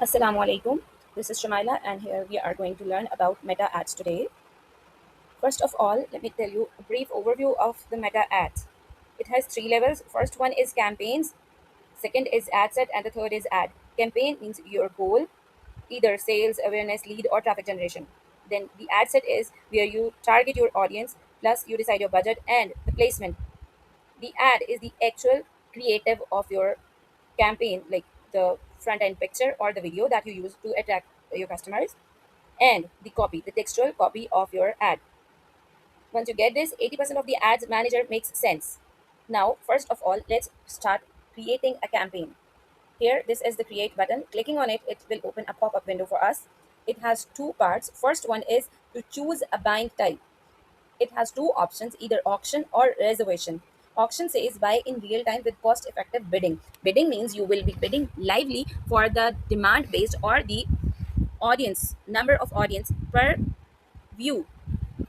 Assalamu alaikum. This is Shamaila, and here we are going to learn about meta ads today. First of all, let me tell you a brief overview of the meta ads. It has three levels. First one is campaigns, second is ad set, and the third is ad. Campaign means your goal, either sales, awareness, lead, or traffic generation. Then the ad set is where you target your audience, plus you decide your budget and the placement. The ad is the actual creative of your campaign, like the front end picture or the video that you use to attract your customers, and the copy, the textual copy of your ad. Once you get this, 80% of the ads manager makes sense. Now, first of all, let's start creating a campaign. Here, this is the create button. Clicking on it, it will open a pop up window for us. It has two parts. First one is to choose a buying type. It has two options, either auction or reservation. Auction says buy in real time with cost effective bidding. Bidding means you will be bidding lively for the demand based or the audience, number of audience per view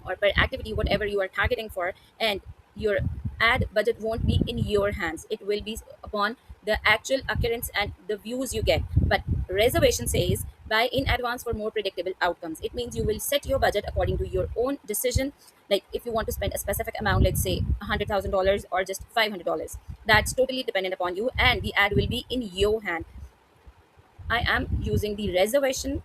or per activity, whatever you are targeting for, and your ad budget won't be in your hands. It will be upon the actual occurrence and the views you get. But reservation says buy in advance for more predictable outcomes. It means you will set your budget according to your own decision. Like if you want to spend a specific amount, let's say $100,000 or just $500, that's totally dependent upon you, and the ad will be in your hand. I am using the reservation.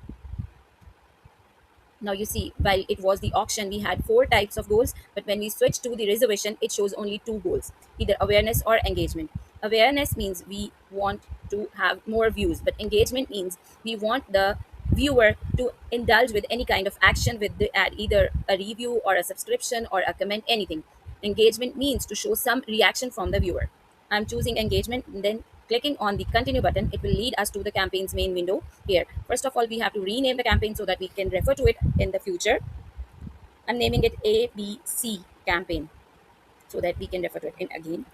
Now you see, while it was the auction, we had four types of goals, but when we switch to the reservation, it shows only two goals, either awareness or engagement. Awareness means we want to have more views, but engagement means we want the viewer to indulge with any kind of action with the ad, either a review or a subscription or a comment, anything. Engagement means to show some reaction from the viewer. I'm choosing engagement, and then clicking on the continue button, it will lead us to the campaign's main window here. First of all, we have to rename the campaign so that we can refer to it in the future. I'm naming it ABC campaign so that we can refer to it in again.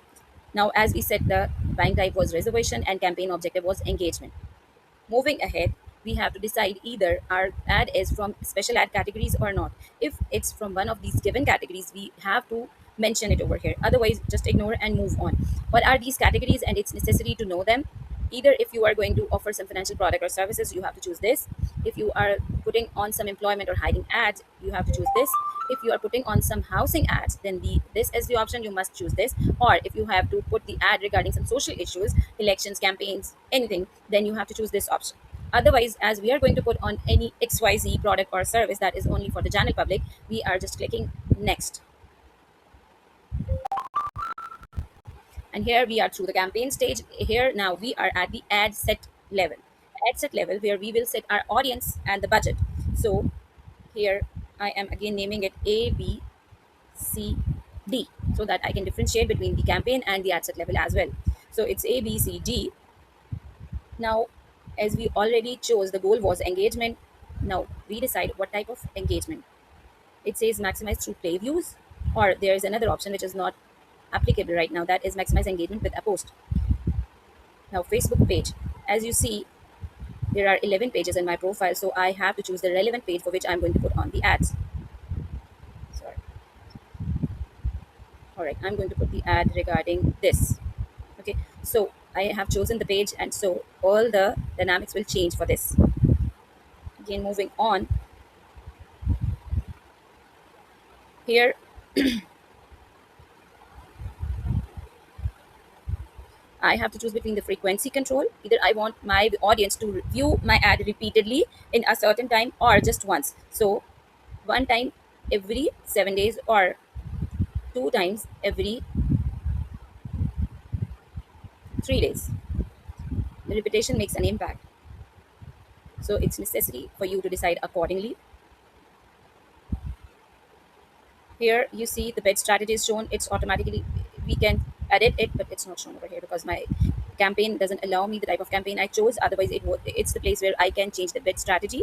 Now, as we said, the buying type was reservation and campaign objective was engagement. Moving ahead, we have to decide either our ad is from special ad categories or not. If it's from one of these given categories, we have to mention it over here. Otherwise, just ignore and move on. What are these categories, and it's necessary to know them. Either if you are going to offer some financial product or services, you have to choose this. If you are putting on some employment or hiring ads, you have to choose this. If you are putting on some housing ads, then this is the option, you must choose this. Or if you have to put the ad regarding some social issues, elections, campaigns, anything, then you have to choose this option. Otherwise, as we are going to put on any XYZ product or service that is only for the general public, we are just clicking next. And here we are through the campaign stage. Here now we are at the ad set level. Ad set level, where we will set our audience and the budget. So here I am again naming it A, B, C, D, so that I can differentiate between the campaign and the ad set level as well. So it's A, B, C, D. Now, as we already chose, the goal was engagement. Now we decide what type of engagement. It says maximize through play views, or there is another option which is not applicable right now, that is maximize engagement with a post. Now, Facebook page. As you see, there are 11 pages in my profile, so I have to choose the relevant page for which I'm going to put on the ads. Sorry. All right, I'm going to put the ad regarding this. Okay, so I have chosen the page, and so all the dynamics will change for this. Again, moving on. Here, I have to choose between the frequency control. Either I want my audience to view my ad repeatedly in a certain time or just once. So, one time every 7 days or two times every 3 days. The repetition makes an impact. So, it's necessary for you to decide accordingly. Here, you see the bid strategy is shown. It's automatically, we can edit it, but it's not shown over here because my campaign doesn't allow me the type of campaign I chose. Otherwise, it's the place where I can change the bid strategy,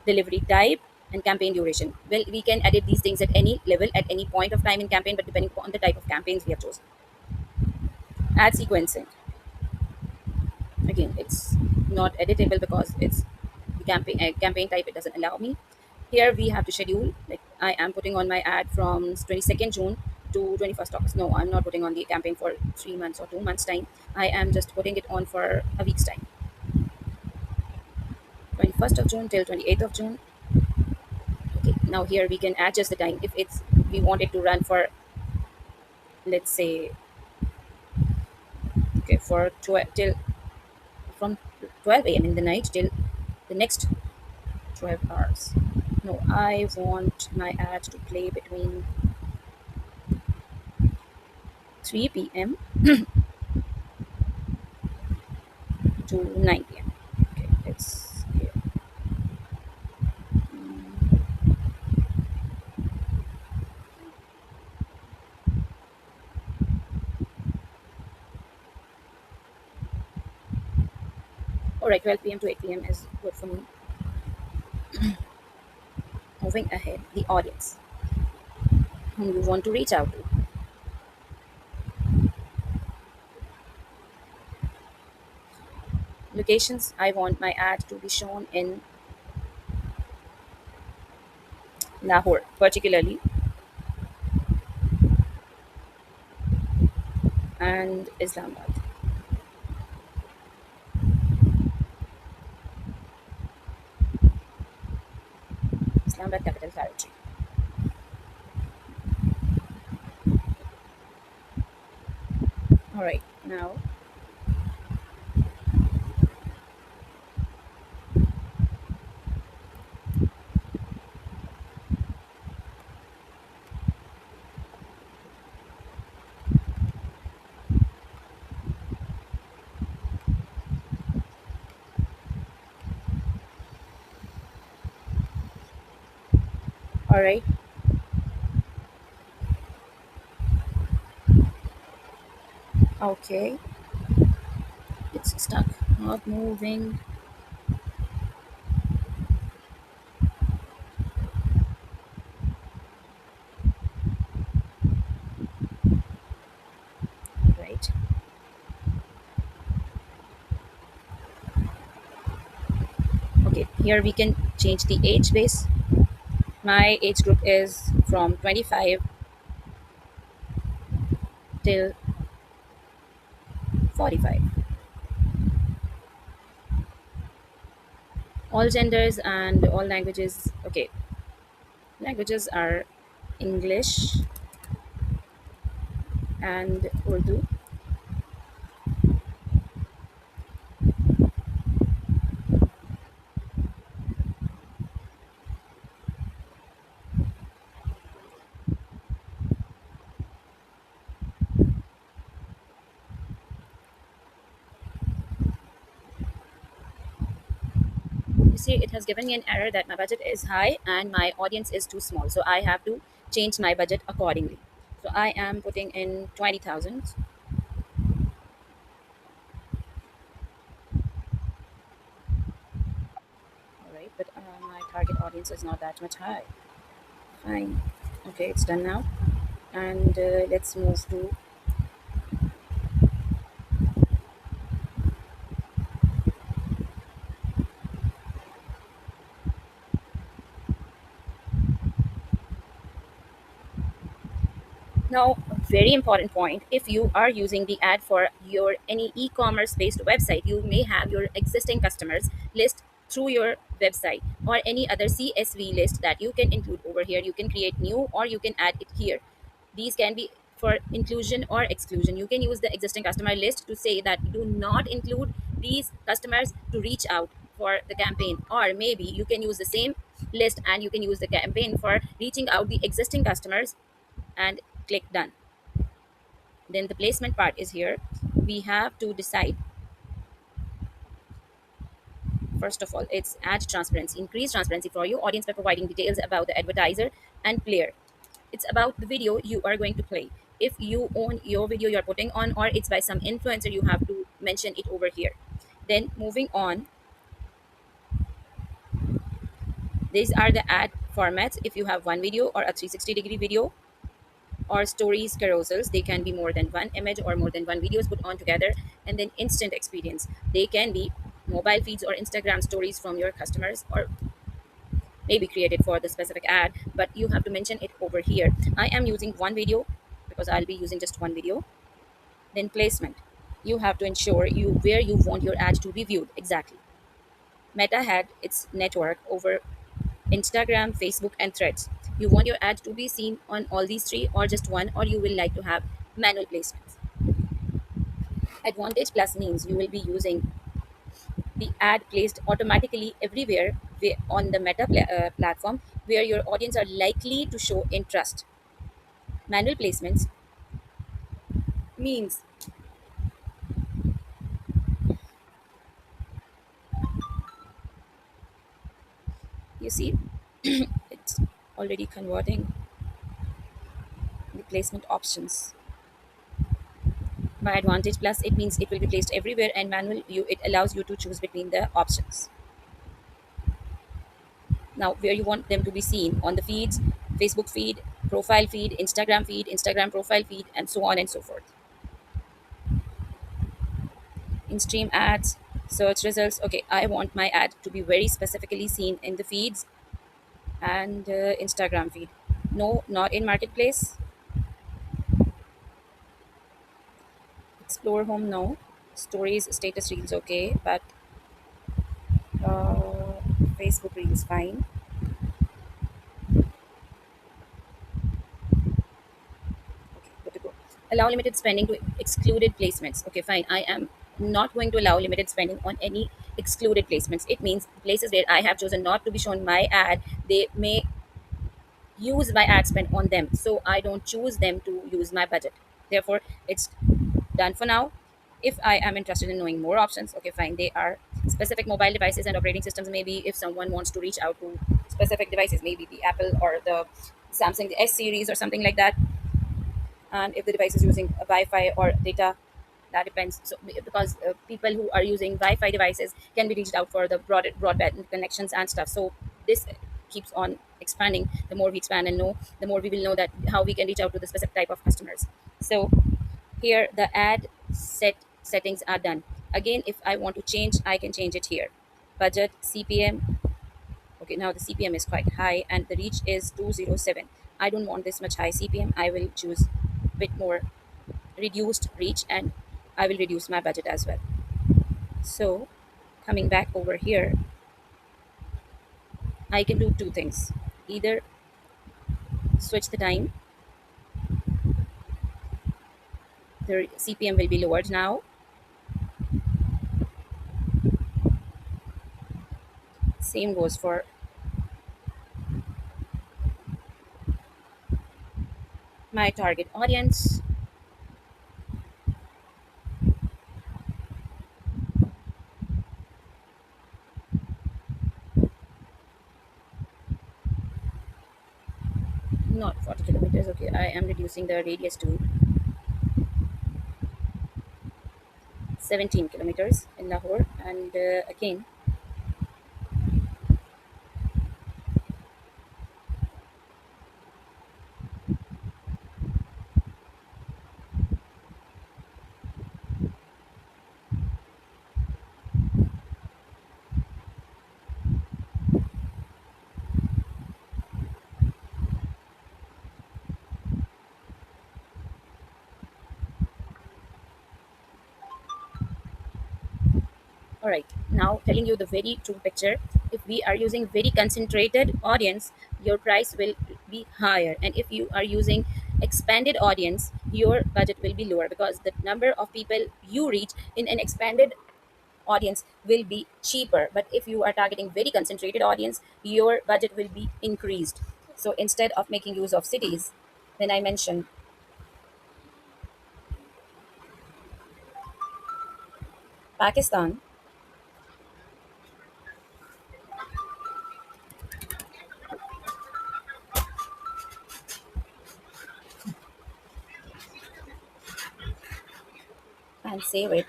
delivery type, and campaign duration. Well, we can edit these things at any level, at any point of time in campaign, but depending on the type of campaigns we have chosen. Ad sequencing. Again, it's not editable because it's the campaign type. It doesn't allow me. Here we have to schedule. Like I am putting on my ad from 22nd June to 21st August. No, I'm not putting on the campaign for 3 months or 2 months time. I am just putting it on for a week's time. 21st of June till 28th of June. Okay, now here we can adjust the time. If it's we want it to run for, let's say, okay, for 12 till from 12 a.m. in the night till the next 12 hours. No, I want my ad to play between 3 p.m. to 9 p.m. Okay, it's here. All right, 12 p.m. to 8 p.m. is good for me. Moving ahead, the audience whom you want to reach out to. Locations, I want my ad to be shown in Lahore, particularly, and Islamabad. Islamabad Capital Territory. All right, now, all right, okay, it's stuck, not moving. All right, okay, here we can change the age base. My age group is from 25 till 45. All genders and all languages. Okay, languages are English and Urdu. You see, it has given me an error that my budget is high and my audience is too small. So I have to change my budget accordingly. So I am putting in 20,000. All right, but my target audience is not that much high. Fine. Okay, it's done now. And let's move to. Now, a very important point, if you are using the ad for your any e-commerce based website, you may have your existing customers list through your website or any other CSV list that you can include over here. You can create new or you can add it here. These can be for inclusion or exclusion. You can use the existing customer list to say that do not include these customers to reach out for the campaign, or maybe you can use the same list and you can use the campaign for reaching out the existing customers and click done. Then the placement part is here. We have to decide, first of all, it's ad transparency, increase transparency for your audience by providing details about the advertiser and player. It's about the video you are going to play. If you own your video you're putting on, or it's by some influencer, you have to mention it over here. Then moving on, these are the ad formats. If you have one video or a 360-degree video, or stories carousels, they can be more than one image or more than one videos put on together. And then instant experience, they can be mobile feeds or Instagram stories from your customers, or maybe created for the specific ad, but you have to mention it over here. I am using one video because I'll be using just one video. Then placement, you have to ensure you where you want your ad to be viewed exactly. Meta had its network over Instagram, Facebook, and Threads. You want your ad to be seen on all these three, or just one, or you will like to have manual placements. Advantage Plus means you will be using the ad placed automatically everywhere on the platform where your audience are likely to show interest. Manual placements means, you see, it's already converting the placement options. By Advantage Plus, it means it will be placed everywhere, and manual view, it allows you to choose between the options. Now, where you want them to be seen on the feeds, Facebook feed, profile feed, Instagram profile feed, and so on and so forth. In stream ads, search results. Okay, I want my ad to be very specifically seen in the feeds and Instagram feed. No, not in marketplace. Explore home, no. Stories, status reels, okay, but uh, Facebook reels, fine. Okay, good to go. Allow limited spending to excluded placements. Okay, fine. I am not going to allow limited spending on any excluded placements. It means places where I have chosen not to be shown my ad, they may use my ad spend on them. So I don't choose them to use my budget. Therefore, it's done for now. If I am interested in knowing more options, okay, fine. They are specific mobile devices and operating systems. Maybe if someone wants to reach out to specific devices, maybe the Apple or the Samsung, the S series or something like that. And if the device is using Wi-Fi or data, that depends. So because people who are using Wi-Fi devices can be reached out for the broadband connections and stuff. So this keeps on expanding. The more we expand and know, the more we will know that how we can reach out to the specific type of customers. So here the ad settings are done. Again, if I want to change, I can change it here. Budget, CPM. Okay, now the CPM is quite high and the reach is 207. I don't want this much high CPM. I will choose a bit more reduced reach, and I will reduce my budget as well. So coming back over here, I can do two things. Either switch the time, the CPM will be lowered now. Same goes for my target audience. Not 40 kilometers. Okay, I am reducing the radius to 17 kilometers in Lahore. And again, all right, now telling you the very true picture. If we are using very concentrated audience, your price will be higher. And if you are using expanded audience, your budget will be lower because the number of people you reach in an expanded audience will be cheaper. But if you are targeting very concentrated audience, your budget will be increased. So instead of making use of cities, then I mentioned Pakistan and save it.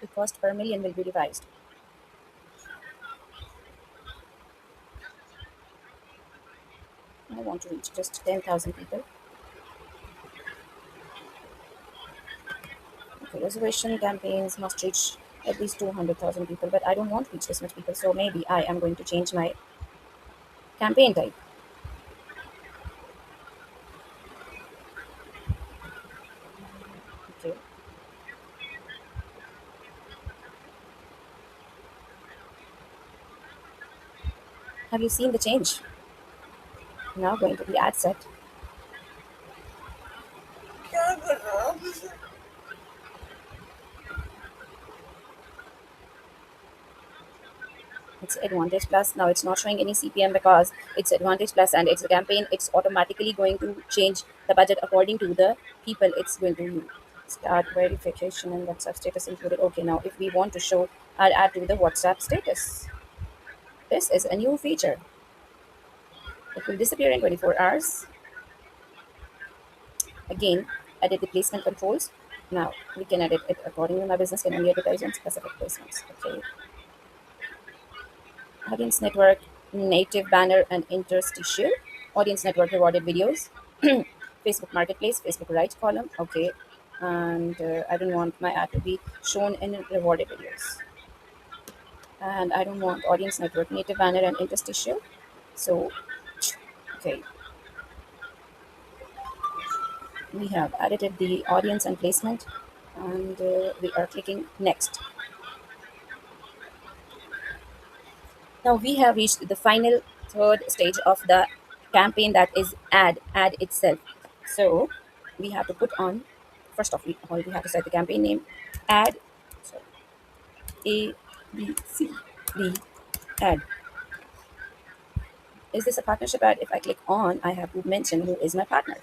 The cost per million will be revised. I want to reach just 10,000 people. Okay, reservation campaigns must reach at least 200,000 people, but I don't want to reach this much people, so maybe I am going to change my campaign type. Have you seen the change? Now going to the ad set. It's Advantage Plus. Now it's not showing any CPM because it's Advantage Plus and it's a campaign. It's automatically going to change the budget according to the people. It's going to start verification and WhatsApp status included. Okay, now if we want to show our ad to the WhatsApp status, this is a new feature. It will disappear in 24 hours. Again, edit the placement controls. Now we can edit it accordingly. My business can only advertise on specific placements. Okay. Audience network, native banner and interstitial. Audience network rewarded videos. Facebook marketplace, Facebook right column. Okay. And I don't want my ad to be shown in rewarded videos. And I don't want audience network, native banner and interstitial. So, okay, we have edited the audience and placement and we are clicking next. Now we have reached the final third stage of the campaign, that is ad itself. So we have to put on, first of all we have to set the campaign name, ad, sorry, A B C D ad. Is this a partnership ad? If I click on, I have to mention who is my partner.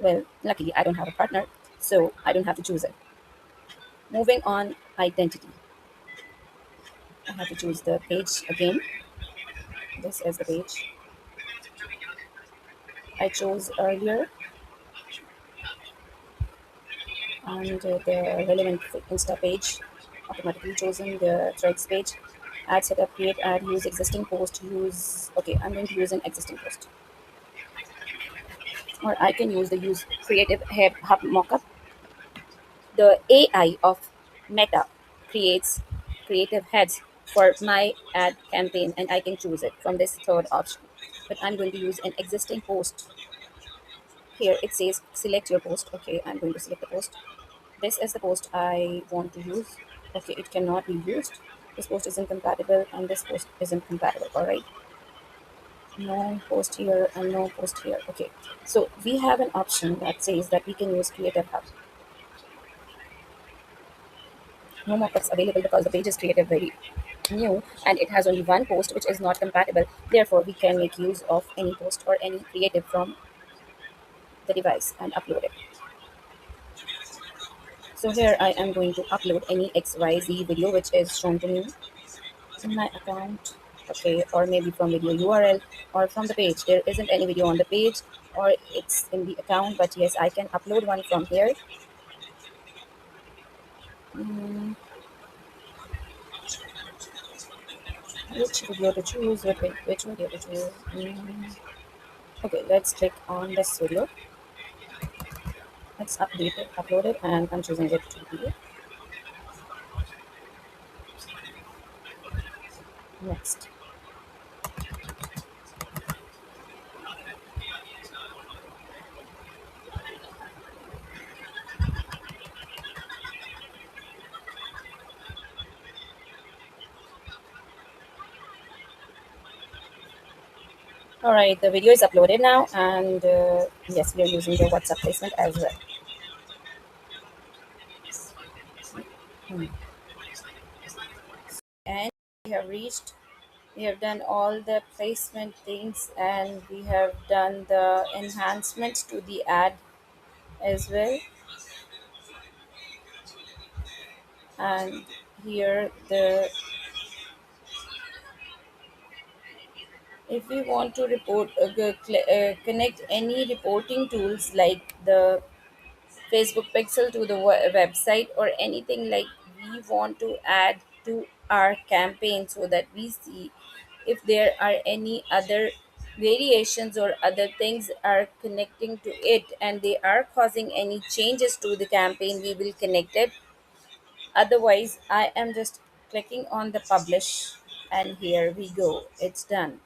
Well, luckily I don't have a partner, so I don't have to choose it. Moving on, identity. I have to choose the page again. This is the page I chose earlier, and the relevant Insta page automatically chosen, the threads page, ad setup, create ad, use existing post, use, okay, I'm going to use an existing post, or I can use the use creative hub mockup. The AI of Meta creates creative heads for my ad campaign and I can choose it from this third option, but I'm going to use an existing post. Here it says select your post. Okay, I'm going to select the post. This is the post I want to use. Okay, it cannot be used. This post isn't compatible and this post isn't compatible. All right. No post here and no post here. Okay. So we have an option that says that we can use Creative Hub. No mockups available because the page is created very new and it has only one post which is not compatible. Therefore, we can make use of any post or any creative from the device and upload it. So here I am going to upload any XYZ video which is shown to me in my account. Okay, or maybe from video URL or from the page. There isn't any video on the page or it's in the account, but yes, I can upload one from here. Mm, which video to choose? Which video to choose? Okay, let's click on this video. Let's update it, upload it, and I'm choosing it to be next. All right, the video is uploaded now, and yes, we are using the WhatsApp placement as well. Hmm. And we have reached, we have done all the placement things, and we have done the enhancements to the ad as well. And here the, if we want to report connect any reporting tools like the Facebook Pixel to the website or anything, like we want to add to our campaign so that we see if there are any other variations or other things are connecting to it and they are causing any changes to the campaign, we will connect it. Otherwise, I am just clicking on the publish and here we go. It's done.